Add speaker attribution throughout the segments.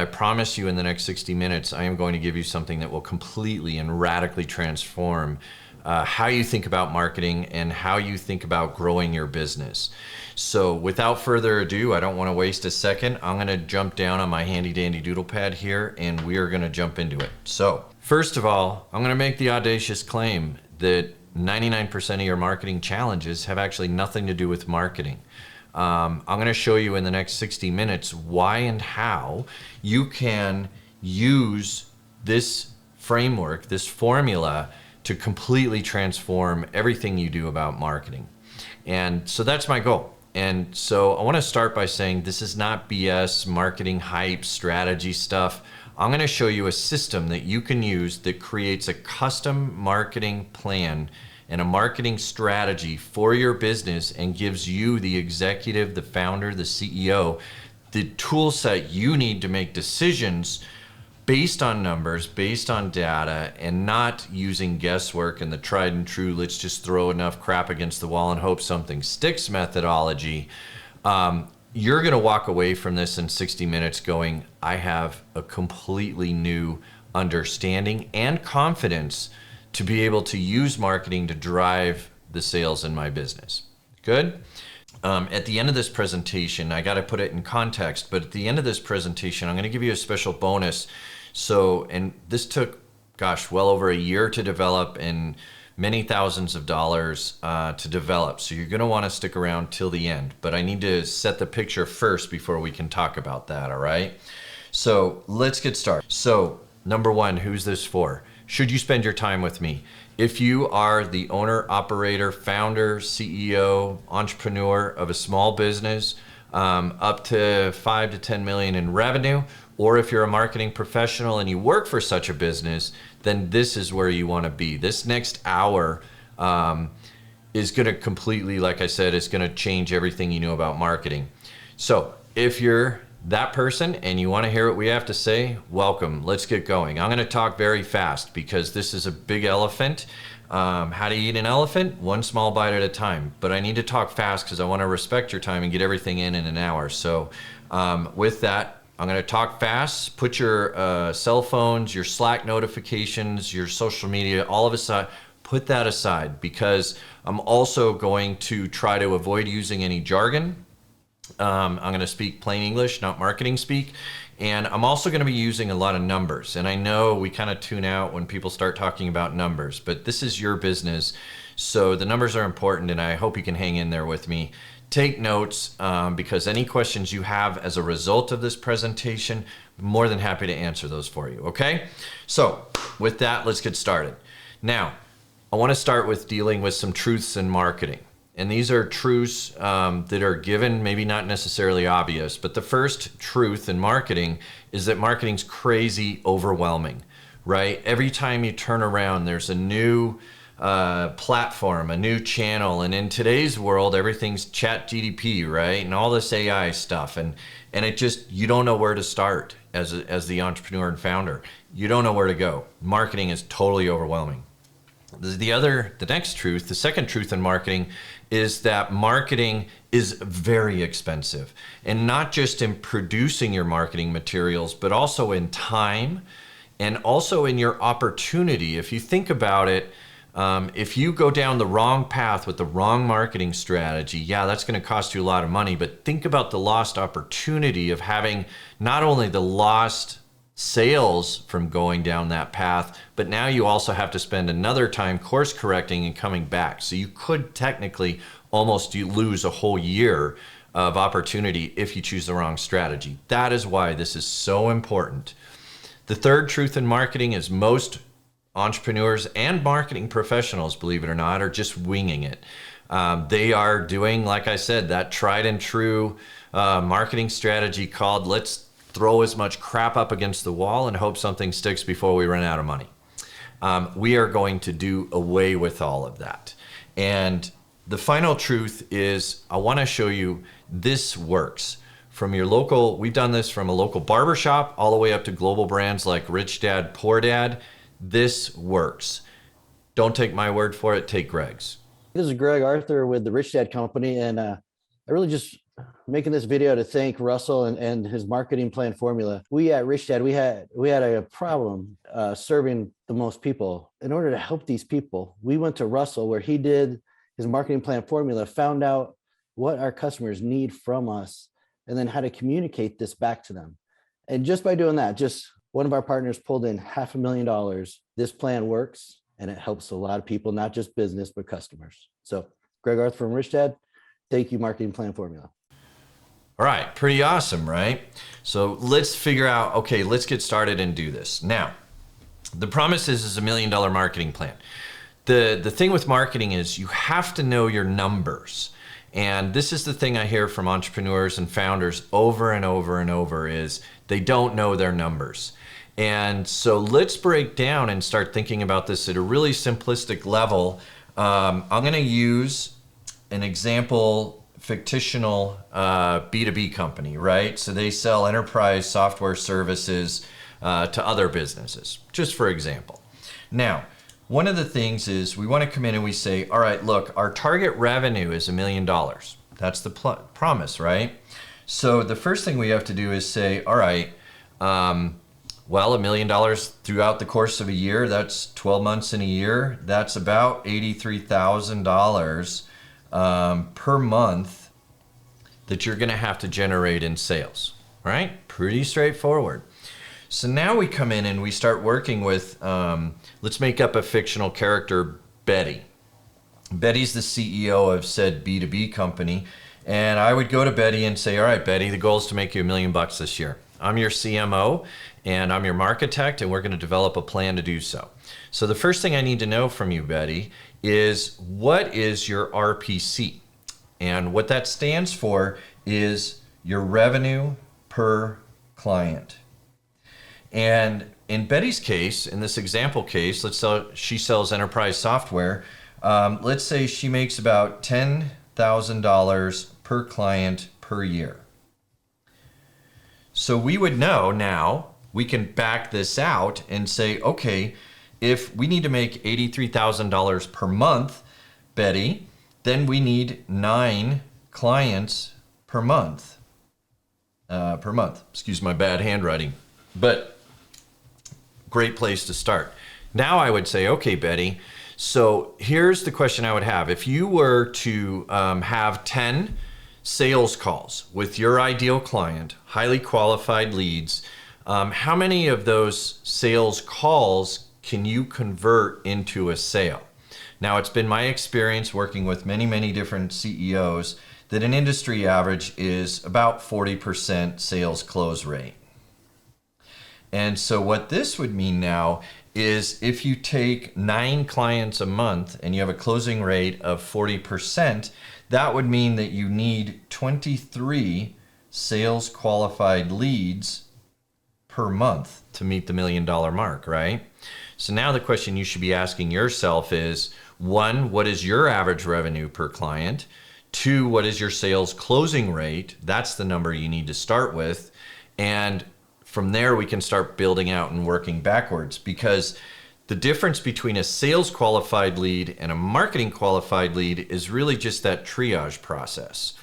Speaker 1: I promise you in the next 60 minutes, I am going to give you something that will completely and radically transform how you think about marketing and how you think about growing your business. So without further ado, I don't want to waste a second. I'm going to jump down on my handy dandy doodle pad here and we are going to jump into it. So first of all, I'm going to make the audacious claim that 99% of your marketing challenges have actually nothing to do with marketing. I'm going to show you in the next 60 minutes why and how you can use this framework, this formula, to completely transform everything you do about marketing. And so that's my goal. And so I want to start by saying this is not BS marketing hype strategy stuff. I'm going to show you a system that you can use that creates a custom marketing plan and a marketing strategy for your business and gives you, the executive, the founder, the CEO, the tool set you need to make decisions based on numbers, based on data, and not using guesswork and the tried and true, let's just throw enough crap against the wall and hope something sticks methodology. You're going to walk away from this in 60 minutes going, I have a completely new understanding and confidence to be able to use marketing to drive the sales in my business. Good? At the end of this presentation, I got to put it in context, but at the end of this presentation, I'm going to give you a special bonus. So, and this took, gosh, well over a year to develop and many thousands of dollars to develop. So you're going to want to stick around till the end, but I need to set the picture first before we can talk about that. All right. So let's get started. So number one, who's this for? Should you spend your time with me? If you are the owner, operator, founder, CEO, entrepreneur of a small business, up to 5 to 10 million in revenue, or if you're a marketing professional and you work for such a business, then this is where you want to be. This next hour is going to completely, like I said, it's going to change everything you know about marketing. So if you're that person and you want to hear what we have to say, welcome. Let's get going. I'm going to talk very fast because this is a big elephant. How to eat an elephant? One small bite at a time. But I need to talk fast because I want to respect your time and get everything in an hour. So with that, I'm going to talk fast. Put your cell phones, your Slack notifications, your social media, all of aside. Put that aside because I'm also going to try to avoid using any jargon. I'm going to speak plain English, not marketing speak. And I'm also going to be using a lot of numbers. And I know we kind of tune out when people start talking about numbers, but this is your business. So the numbers are important and I hope you can hang in there with me. Take notes because any questions you have as a result of this presentation, I'm more than happy to answer those for you. Okay. So with that, let's get started. Now, I want to start with dealing with some truths in marketing. And these are truths that are given, maybe not necessarily obvious, but the first truth in marketing is that marketing's crazy overwhelming, right? Every time you turn around, there's a new platform, a new channel. And in today's world, everything's chat GDP, right? And all this AI stuff. And it just, you don't know where to start as the entrepreneur and founder. You don't know where to go. Marketing is totally overwhelming. The next truth, the second truth in marketing is that marketing is very expensive, and not just in producing your marketing materials, but also in time and also in your opportunity. If you think about it, if you go down the wrong path with the wrong marketing strategy, yeah, that's going to cost you a lot of money, but think about the lost opportunity of having not only the lost sales from going down that path, but now you also have to spend another time course correcting and coming back. So you could technically almost lose a whole year of opportunity if you choose the wrong strategy. That is why this is so important. The third truth in marketing is most entrepreneurs and marketing professionals, believe it or not, are just winging it. They are doing, like I said, that tried and true marketing strategy called let's throw as much crap up against the wall and hope something sticks before we run out of money. We are going to do away with all of that. And the final truth is I want to show you this works. From your local, we've done this from a local barbershop all the way up to global brands like Rich Dad, Poor Dad. This works. Don't take my word for it, take Greg's.
Speaker 2: This is Greg Arthur with the Rich Dad Company, and I really just making this video to thank Russell and his marketing plan formula. We at Rich Dad, we had a problem serving the most people. In order to help these people, we went to Russell where he did his marketing plan formula, found out what our customers need from us, and then how to communicate this back to them. And just by doing that, just one of our partners pulled in $500,000. This plan works and it helps a lot of people, not just business, but customers. So Greg Arthur from Rich Dad, thank you, marketing plan formula.
Speaker 1: All right, pretty awesome, right? So let's figure out, okay, let's get started and do this. Now, the promise is $1 million marketing plan. The thing with marketing is you have to know your numbers. And this is the thing I hear from entrepreneurs and founders over and over and over is they don't know their numbers. And so let's break down and start thinking about this at a really simplistic level. I'm going to use an example fictional B2B company, right? So they sell enterprise software services to other businesses, just for example. Now, one of the things is we want to come in and we say, all right, look, our target revenue is $1 million. That's the promise, right? So the first thing we have to do is say, all right, well, $1 million throughout the course of a year, that's 12 months in a year. That's about $83,000 per month that you're going to have to generate in sales, right? Pretty straightforward. So now we come in and we start working with, let's make up a fictional character, Betty. Betty's the CEO of said B2B company. And I would go to Betty and say, all right, Betty, the goal is to make you $1 million this year. I'm your CMO and I'm your Marchitect, and we're going to develop a plan to do so. So the first thing I need to know from you, Betty, is what is your RPC? And what that stands for is your revenue per client. And in Betty's case, in this example case, she sells enterprise software. Let's say she makes about $10,000 per client per year. So we would know now, we can back this out and say, okay, if we need to make $83,000 per month, Betty, then we need 9 clients per month. Excuse my bad handwriting, but great place to start. Now I would say, okay, Betty, so here's the question I would have. If you were to have 10 sales calls with your ideal client, highly qualified leads, how many of those sales calls can you convert into a sale? Now, it's been my experience working with many, many different CEOs that an industry average is about 40% sales close rate. And so what this would mean now is if you take 9 clients a month and you have a closing rate of 40%, that would mean that you need 23 sales qualified leads per month to meet the $1 million mark, right? So now the question you should be asking yourself is, 1, what is your average revenue per client? 2, what is your sales closing rate? That's the number you need to start with. And from there, we can start building out and working backwards, because the difference between a sales qualified lead and a marketing qualified lead is really just that triage process.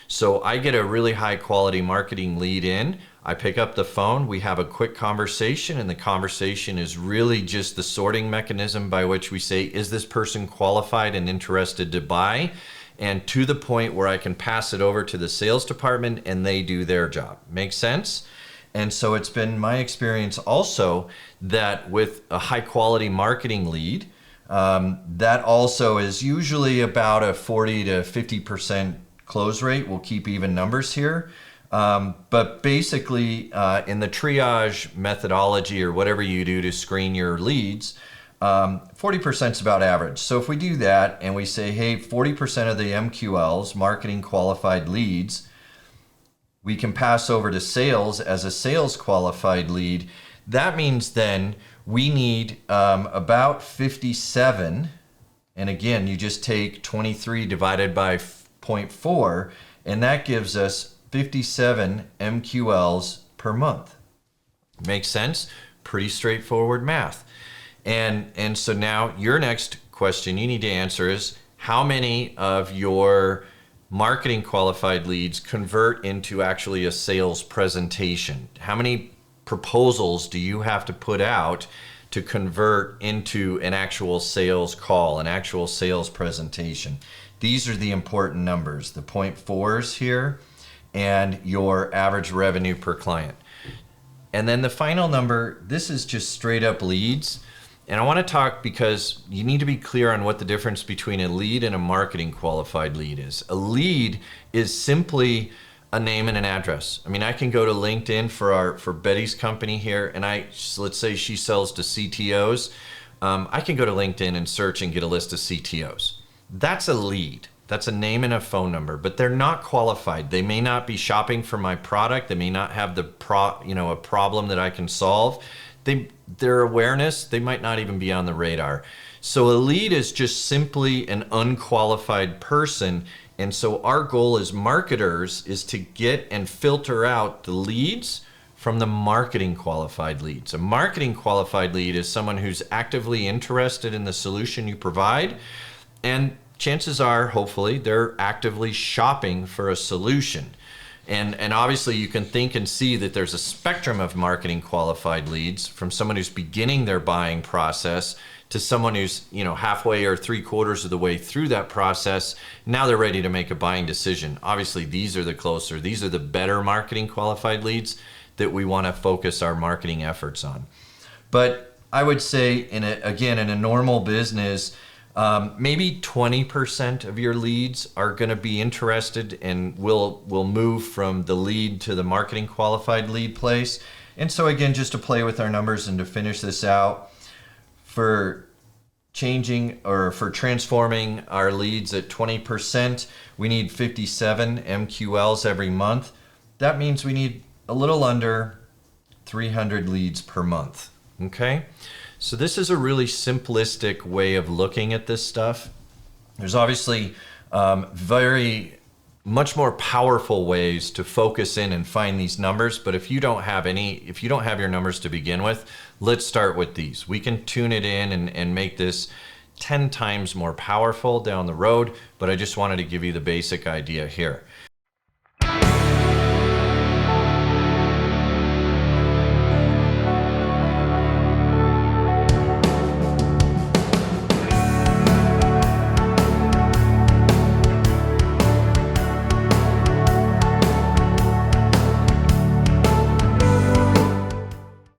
Speaker 1: So I get a really high quality marketing lead in, I pick up the phone, we have a quick conversation, and the conversation is really just the sorting mechanism by which we say, is this person qualified and interested to buy? And to the point where I can pass it over to the sales department and they do their job. Make sense? And so it's been my experience also that with a high quality marketing lead, that also is usually about a 40 to 50% close rate. We'll keep even numbers here. But basically, in the triage methodology or whatever you do to screen your leads, 40% is about average. So if we do that and we say, hey, 40% of the MQLs, marketing qualified leads, we can pass over to sales as a sales qualified lead. That means then we need about 57. And again, you just take 23 divided by 0.4, and that gives us 57 MQLs per month. Makes sense? Pretty straightforward math. And so now your next question you need to answer is, how many of your marketing qualified leads convert into actually a sales presentation? How many proposals do you have to put out to convert into an actual sales call, an actual sales presentation? These are the important numbers, the 0.4s here and your average revenue per client. And then the final number, this is just straight up leads. And I want to talk because you need to be clear on what the difference between a lead and a marketing qualified lead is. A lead is simply a name and an address. I mean, I can go to LinkedIn for Betty's company here, and let's say she sells to CTOs. I can go to LinkedIn and search and get a list of CTOs. That's a lead. That's a name and a phone number, but they're not qualified. They may not be shopping for my product. They may not have a problem that I can solve. Their awareness, they might not even be on the radar. So a lead is just simply an unqualified person. And so our goal as marketers is to get and filter out the leads from the marketing qualified leads. A marketing qualified lead is someone who's actively interested in the solution you provide. And chances are, hopefully, they're actively shopping for a solution. And obviously you can think and see that there's a spectrum of marketing qualified leads, from someone who's beginning their buying process to someone who's halfway or 3/4 of the way through that process. Now they're ready to make a buying decision. Obviously these are the better marketing qualified leads that we want to focus our marketing efforts on. But I would say in a normal business, maybe 20% of your leads are going to be interested and will move from the lead to the marketing qualified lead place. And so again, just to play with our numbers and to finish this out, for transforming our leads at 20%, we need 57 MQLs every month. That means we need a little under 300 leads per month. Okay? So this is a really simplistic way of looking at this stuff. There's obviously very much more powerful ways to focus in and find these numbers. But if you don't have your numbers to begin with, let's start with these. We can tune it in and make this 10 times more powerful down the road, but I just wanted to give you the basic idea here.